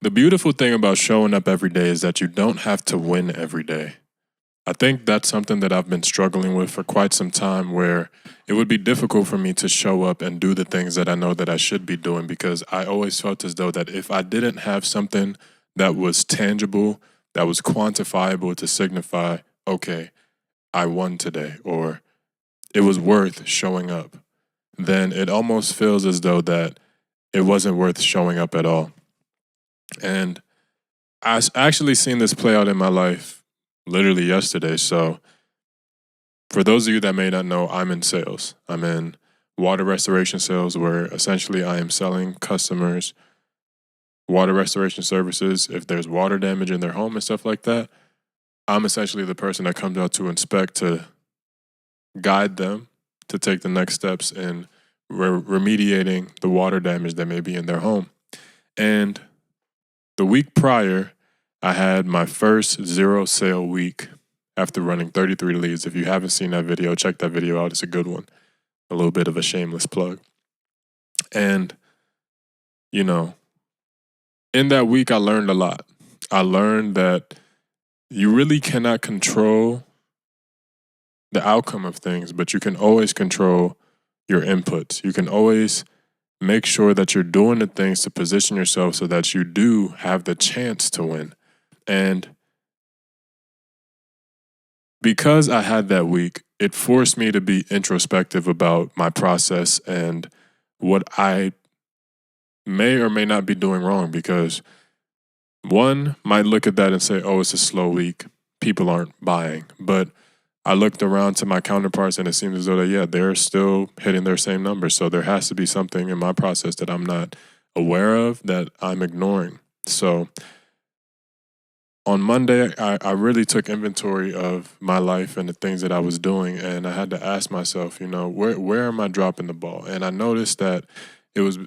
The beautiful thing about showing up every day is that you don't have to win every day. I think that's something that I've been struggling with for quite some time where it would be difficult for me to show up and do the things that I know that I should be doing because I always felt as though that if I didn't have something that was tangible, that was quantifiable to signify, okay, I won today or it was worth showing up, then it almost feels as though that it wasn't worth showing up at all. And actually seen this play out in my life literally yesterday. So, for those of you that may not know, I'm in sales. I'm in water restoration sales, where essentially I am selling customers water restoration services. If there's water damage in their home and stuff like that, I'm essentially the person that comes out to inspect, to guide them to take the next steps in remediating the water damage that may be in their home. And the week prior, I had my first zero sale week after running 33 leads. If you haven't seen that video, check that video out. It's a good one. A little bit of a shameless plug. And, you know, in that week, I learned a lot. I learned that you really cannot control the outcome of things, but you can always control your inputs. You can always make sure that you're doing the things to position yourself so that you do have the chance to win. And because I had that week, it forced me to be introspective about my process and what I may or may not be doing wrong. Because one might look at that and say, oh, it's a slow week. People aren't buying. But I looked around to my counterparts and it seems as though that, yeah, they're still hitting their same numbers. So there has to be something in my process that I'm not aware of, that I'm ignoring. So on Monday, I really took inventory of my life and the things that I was doing. And I had to ask myself, where am I dropping the ball? And I noticed that it was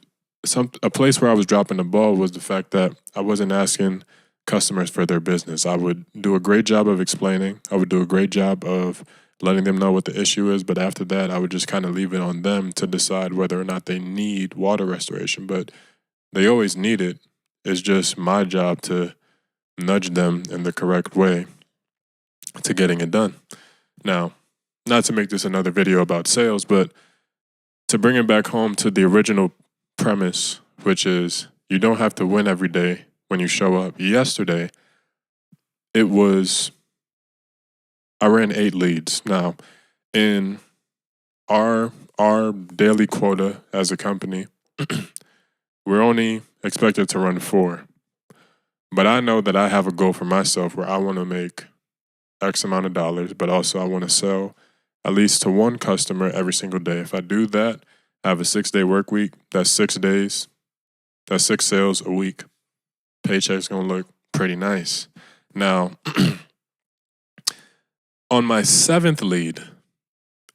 a place where I was dropping the ball was the fact that I wasn't asking customers for their business. I would do a great job of explaining. I would do a great job of letting them know what the issue is. But after that, I would just kind of leave it on them to decide whether or not they need water restoration. But they always need it. It's just my job to nudge them in the correct way to getting it done. Now, not to make this another video about sales, but to bring it back home to the original premise, which is you don't have to win every day when you show up. Yesterday, I ran 8 leads. Now, in our daily quota as a company, we're only expected to run 4. But I know that I have a goal for myself where I want to make X amount of dollars, but also I want to sell at least to one customer every single day. If I do that, I have a 6-day work week. That's 6 days. That's 6 sales a week. Paycheck's going to look pretty nice. Now, on my 7th lead,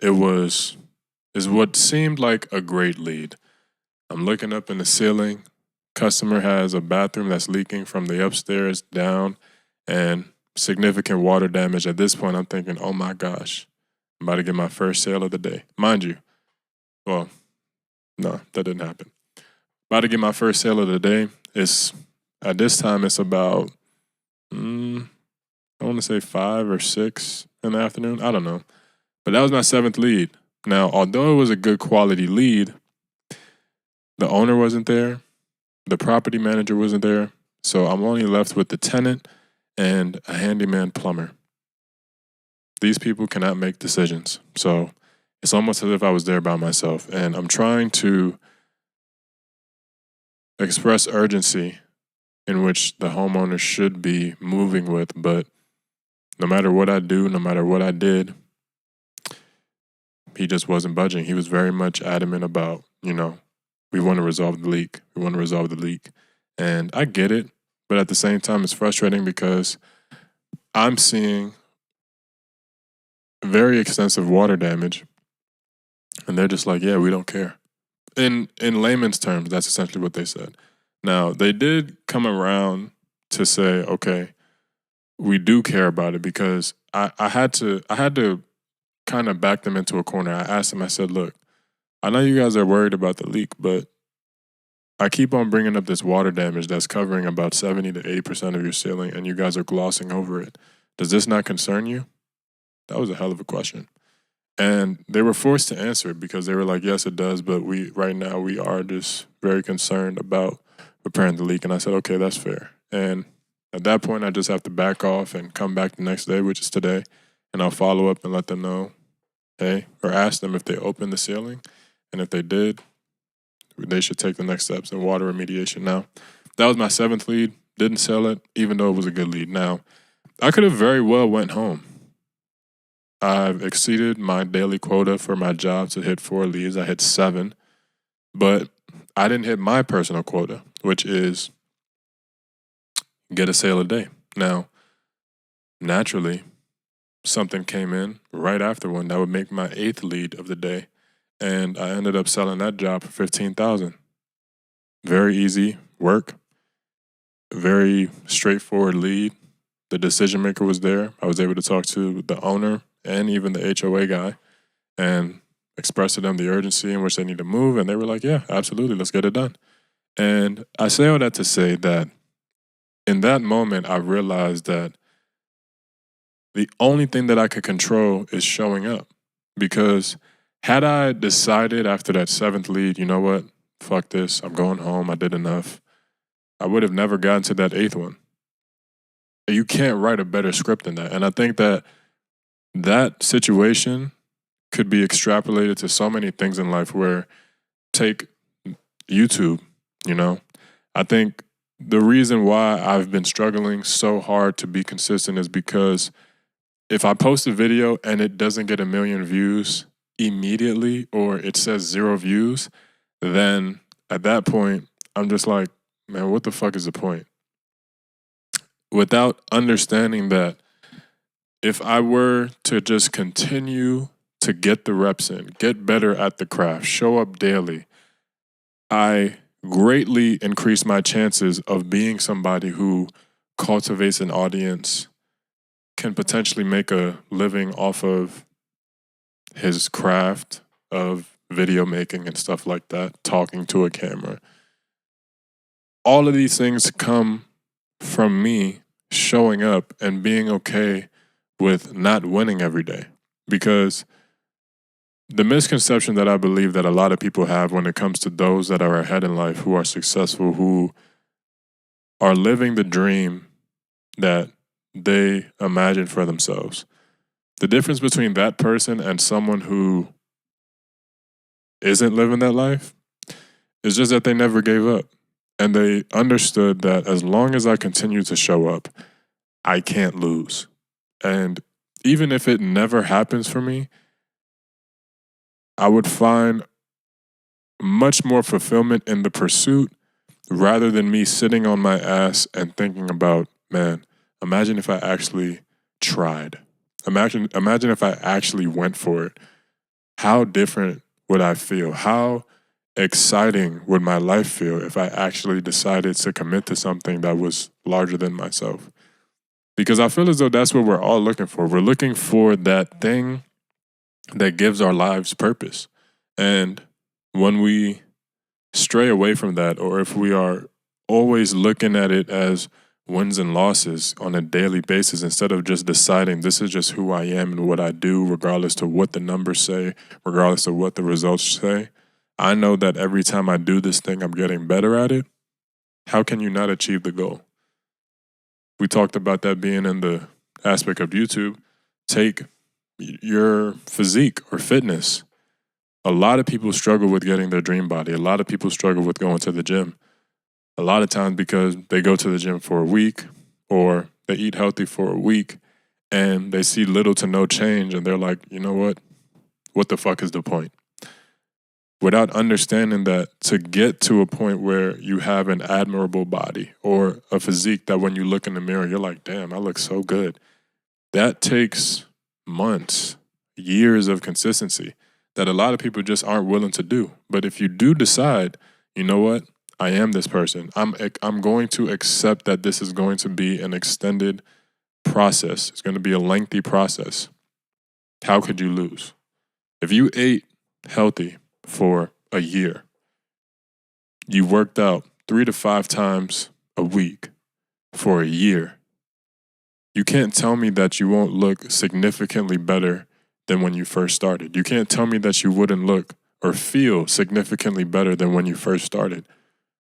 is what seemed like a great lead. I'm looking up in the ceiling. Customer has a bathroom that's leaking from the upstairs down and significant water damage. At this point, I'm thinking, oh my gosh, I'm about to get my first sale of the day. Mind you, well, no, that didn't happen. About to get my first sale of the day. At this time, it's about, I want to say 5 or 6 in the afternoon. I don't know. But that was my 7th lead. Now, although it was a good quality lead, the owner wasn't there. The property manager wasn't there, so I'm only left with the tenant and a handyman plumber. These people cannot make decisions, so it's almost as if I was there by myself, and I'm trying to express urgency in which the homeowner should be moving with, but no matter what I do, no matter what I did, he just wasn't budging. He was very much adamant about, we want to resolve the leak. We want to resolve the leak. And I get it, but at the same time, it's frustrating because I'm seeing very extensive water damage, and they're just like, yeah, we don't care. In layman's terms, that's essentially what they said. Now, they did come around to say, okay, we do care about it, because I had to kind of back them into a corner. I asked them, I said, look, I know you guys are worried about the leak, but I keep on bringing up this water damage that's covering about 70 to 80% of your ceiling, and you guys are glossing over it. Does this not concern you? That was a hell of a question. And they were forced to answer it because they were like, yes, it does, but right now we are just very concerned about repairing the leak. And I said, okay, that's fair. And at that point, I just have to back off and come back the next day, which is today, and I'll follow up and let them know, hey, or ask them if they opened the ceiling. And if they did, they should take the next steps in water remediation. Now, that was my 7th lead. Didn't sell it, even though it was a good lead. Now, I could have very well went home. I've exceeded my daily quota for my job to hit 4 leads. I hit 7, but I didn't hit my personal quota, which is get a sale a day. Now, naturally, something came in right after one that would make my 8th lead of the day, and I ended up selling that job for $15,000. Very easy work, very straightforward lead. The decision maker was there. I was able to talk to the owner and even the HOA guy and express to them the urgency in which they need to move, and they were like, yeah, absolutely, let's get it done. And I say all that to say that in that moment, I realized that the only thing that I could control is showing up. Because had I decided after that 7th lead, you know what, fuck this, I'm going home, I did enough, I would have never gotten to that 8th one. You can't write a better script than that. And I think that that situation could be extrapolated to so many things in life where, take YouTube, I think the reason why I've been struggling so hard to be consistent is because if I post a video and it doesn't get 1 million views immediately, or it says 0 views, then at that point, I'm just like, man, what the fuck is the point? Without understanding that if I were to just continue to get the reps in, get better at the craft, show up daily, I greatly increase my chances of being somebody who cultivates an audience, can potentially make a living off of his craft of video making and stuff like that, talking to a camera. All of these things come from me showing up and being okay with not winning every day. Because the misconception that I believe that a lot of people have when it comes to those that are ahead in life, who are successful, who are living the dream that they imagine for themselves. The difference between that person and someone who isn't living that life is just that they never gave up. And they understood that as long as I continue to show up, I can't lose. And even if it never happens for me, I would find much more fulfillment in the pursuit rather than me sitting on my ass and thinking about, man, imagine if I actually tried. Imagine if I actually went for it. How different would I feel? How exciting would my life feel if I actually decided to commit to something that was larger than myself? Because I feel as though that's what we're all looking for. We're looking for that thing that gives our lives purpose. And when we stray away from that, or if we are always looking at it as wins and losses on a daily basis, instead of just deciding this is just who I am and what I do, regardless to what the numbers say, regardless of what the results say, I know that every time I do this thing, I'm getting better at it. How can you not achieve the goal? We talked about that being in the aspect of YouTube. Take your physique or fitness. A lot of people struggle with getting their dream body. A lot of people struggle with going to the gym. A lot of times because they go to the gym for a week, or they eat healthy for a week and they see little to no change, and they're like, you know what? What the fuck is the point? Without understanding that to get to a point where you have an admirable body or a physique that when you look in the mirror, you're like, damn, I look so good. That takes months, years of consistency that a lot of people just aren't willing to do. But if you do decide, you know what? I am this person. I'm going to accept that this is going to be an extended process. It's going to be a lengthy process. How could you lose? If you ate healthy for a year, You worked out 3 to 5 times a week for a year. You can't tell me that you won't look significantly better than when you first started. You can't tell me that you wouldn't look or feel significantly better than when you first started.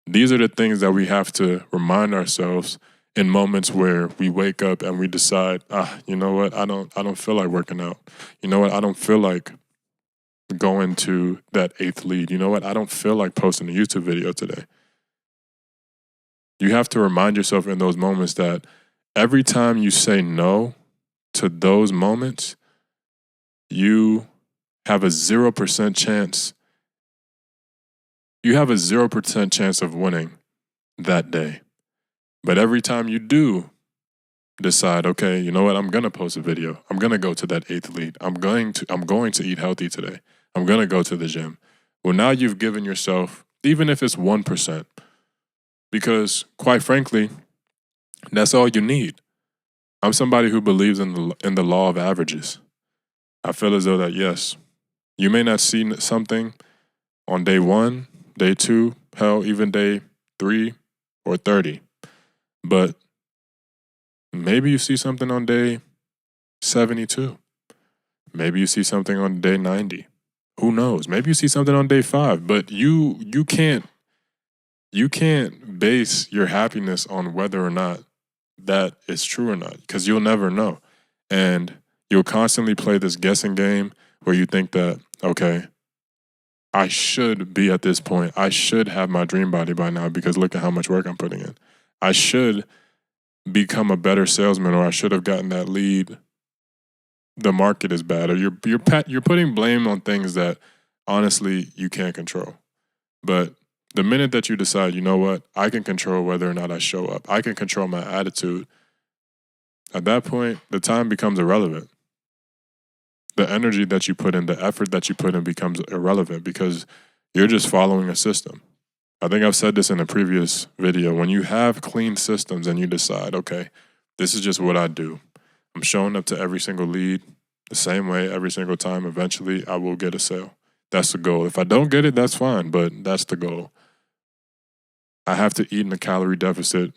These are the things that we have to remind ourselves in moments where we wake up and we decide, you know what, I don't feel like working out. You know what, I don't feel like going to that 8th lead. You know what, I don't feel like posting a YouTube video today. You have to remind yourself in those moments that every time you say no to those moments, you have a 0% chance. You have a 0% chance of winning that day. But every time you do decide, okay, you know what, I'm gonna post a video. I'm gonna go to that 8th lead. I'm going to eat healthy today. I'm gonna go to the gym. Well, now you've given yourself, even if it's 1%, because quite frankly, that's all you need. I'm somebody who believes in the law of averages. I feel as though that, yes, you may not see something on day 1, day 2, hell, even day 3 or 30. But maybe you see something on day 72. Maybe you see something on day 90. Who knows? Maybe you see something on day 5. But you can't base your happiness on whether or not that is true or not, because you'll never know. And you'll constantly play this guessing game where you think that, okay, I should be at this point. I should have my dream body by now because look at how much work I'm putting in. I should become a better salesman, or I should have gotten that lead. The market is bad, or you're putting blame on things that honestly you can't control. But the minute that you decide, you know what, I can control whether or not I show up, I can control my attitude, at that point, the time becomes irrelevant. The energy that you put in, the effort that you put in becomes irrelevant because you're just following a system. I think I've said this in a previous video. When you have clean systems and you decide, okay, this is just what I do. I'm showing up to every single lead the same way every single time. Eventually, I will get a sale. That's the goal. If I don't get it, that's fine, but that's the goal. I have to eat in a calorie deficit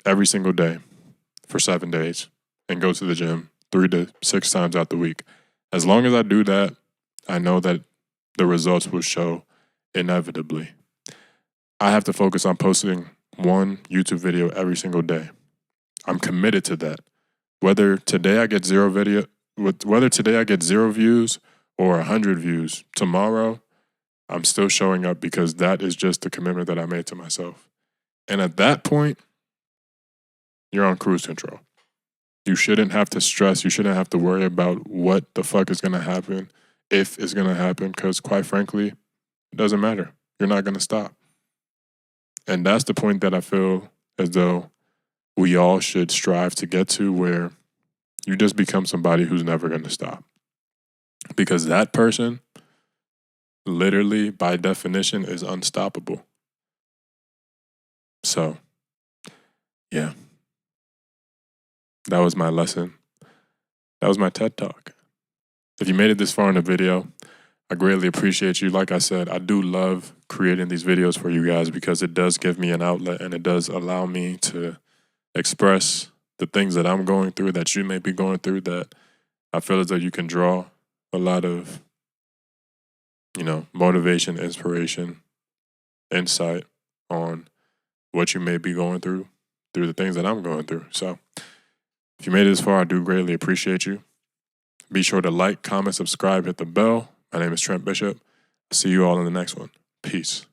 every single day for 7 days and go to the gym 3 to 6 times out the week. As long as I do that, I know that the results will show inevitably. I have to focus on posting 1 YouTube video every single day. I'm committed to that. Whether today I get 0 views or 100 views, tomorrow I'm still showing up because that is just the commitment that I made to myself. And at that point, you're on cruise control. You shouldn't have to stress. You shouldn't have to worry about what the fuck is going to happen, if it's going to happen, because quite frankly, it doesn't matter. You're not going to stop. And that's the point that I feel as though we all should strive to get to, where you just become somebody who's never going to stop. Because that person, literally, by definition, is unstoppable. So, yeah. That was my lesson. That was my TED Talk. If you made it this far in the video, I greatly appreciate you. Like I said, I do love creating these videos for you guys because it does give me an outlet and it does allow me to express the things that I'm going through, that you may be going through, that I feel as though you can draw a lot of, motivation, inspiration, insight on what you may be going through the things that I'm going through. So if you made it this far, I do greatly appreciate you. Be sure to like, comment, subscribe, hit the bell. My name is Trent Bishop. See you all in the next one. Peace.